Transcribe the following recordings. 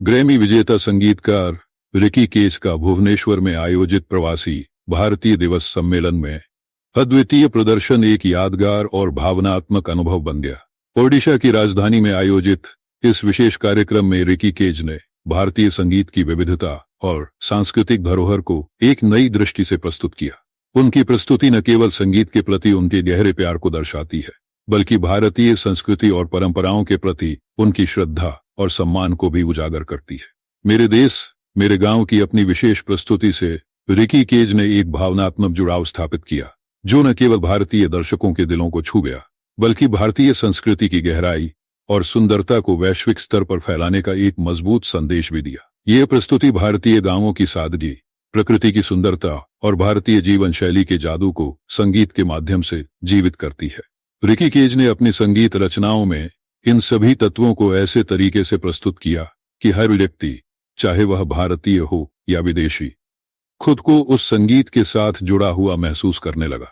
Grammy विजेता संगीतकार Ricky cage का भुवनेश्वर में आयोजित प्रवासी भारतीय दिवस सम्मेलन में अद्वितीय प्रदर्शन एक यादगार और भावनात्मक अनुभव बन गया। ओडिशा की राजधानी में आयोजित इस विशेष कार्यक्रम में रिकी केज ने भारतीय संगीत की विविधता और सांस्कृतिक धरोहर को एक नई दृष्टि से प्रस्तुत किया। उनकी प्रस्तुति न केवल संगीत के प्रति उनके गहरे प्यार को दर्शाती है, बल्कि भारतीय संस्कृति और परंपराओं के प्रति उनकी श्रद्धा और सम्मान को भी उजागर करती है। मेरे देश मेरे गांव की अपनी विशेष प्रस्तुति से रिकी केज ने एक भावनात्मक जुड़ाव स्थापित किया, जो न केवल भारतीय दर्शकों के दिलों को छू गया, बल्कि भारतीय संस्कृति की गहराई और सुंदरता को वैश्विक स्तर पर फैलाने का एक मजबूत संदेश भी दिया। यह प्रस्तुति भारतीय गांवों की सादगी, प्रकृति की सुंदरता और भारतीय जीवन शैली के जादू को संगीत के माध्यम से जीवित करती है। रिकी केज ने अपनी संगीत रचनाओं में इन सभी तत्वों को ऐसे तरीके से प्रस्तुत किया कि हर व्यक्ति, चाहे वह भारतीय हो या विदेशी, खुद को उस संगीत के साथ जुड़ा हुआ महसूस करने लगा।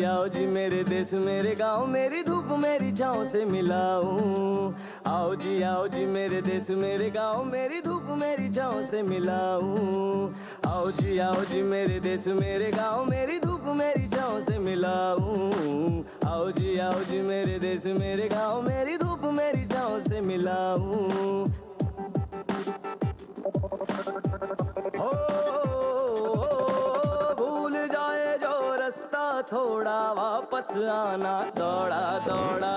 आओ जी मेरे देश मेरे गांव मेरी धूप मेरी छाँव से मिलाऊं। आओ जी मेरे देश मेरे गांव मेरी धूप मेरी छाँव से मिलाऊं। आओ जी मेरे देश मेरे गांव मेरी धूप मेरी छाँव से मिलाऊं। आओ जी मेरे देश मेरे गांव मेरी धूप मेरी छाँव से मिलाऊं। थोड़ा वापस आना दौड़ा दौड़ा।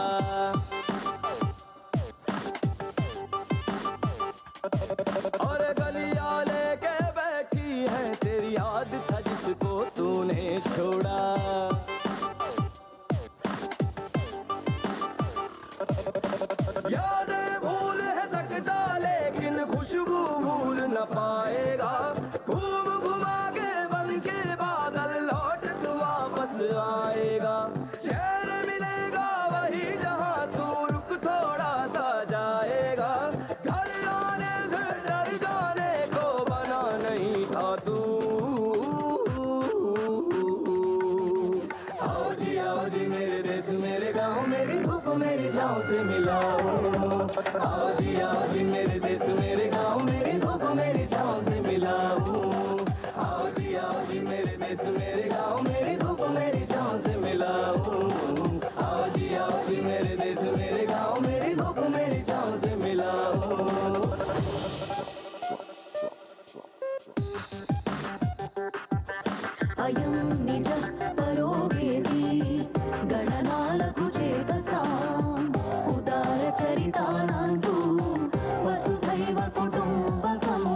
और गलियां लेके बैठी है तेरी याद था जिसको तूने छोड़ा। यादें भूल है सकता लेकिन खुशबू भूल न पाएगा। घूम घुमा के बन के बादल लौट तू वापस आएगा। चैन मिलेगा वही जहां तू रुक थोड़ा सा जाएगा। घर आने से डर जाने को बना नहीं था तू। आओ जी मेरे देश मेरे गांव मेरी धूप मेरी छाँव से मिलाऊं। आओ जी मेरे देश मेरे गांव मेरी धूप मेरी छाँव से मिलाऊं। आओ जी मेरे देश मेरे गांव मेरी धूप मेरी छाँव से मिलाऊं। आओ जी मेरे देश मेरे गांव मेरी धूप मेरी छाँव से मिलाऊं। अयं निज परोवेदी गणनालघु चेतसाम् उदारचरितानान्तु वसुधैव कुटुम्बकम्।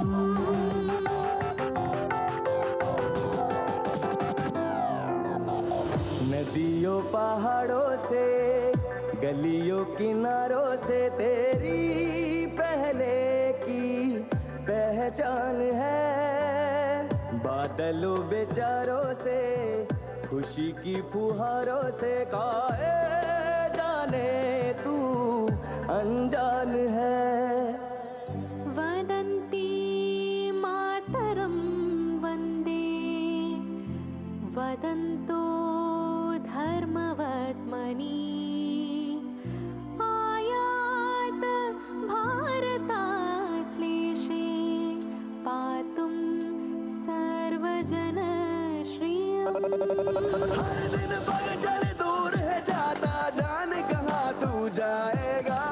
नदियों पहाड़ों से गलियों किनारों से तेरी पहले की पहचान है। बादलों बेचारों से खुशी की फुहारों से काहे जाने तू अनजान है। वदन्ति मातरं वन्दे वदन्तो धर्मवत्मनि। आयात भारतात् क्लेशे पातुं सर्वजन श्रियम्। हर दिन पैदल दूर है जाता जान कहाँ तू जाएगा।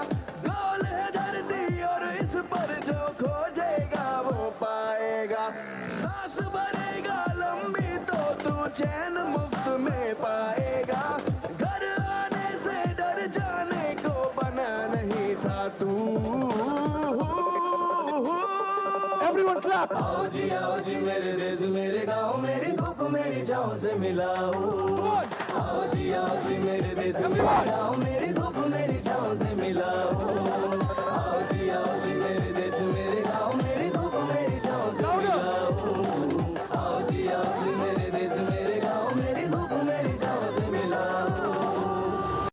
गोल है धरती और इस पर जो खोजेगा वो पाएगा। सांस भरेगा लंबी तो तू चैन मुफ्त में पाएगा। घर आने से डर जाने को बना नहीं था तू। Everyone clap. आओ जी मेरे देश मेरे गांव मेरी धूप मेरी छाँव से मिलाऊं। आओ सियासी मेरे देश में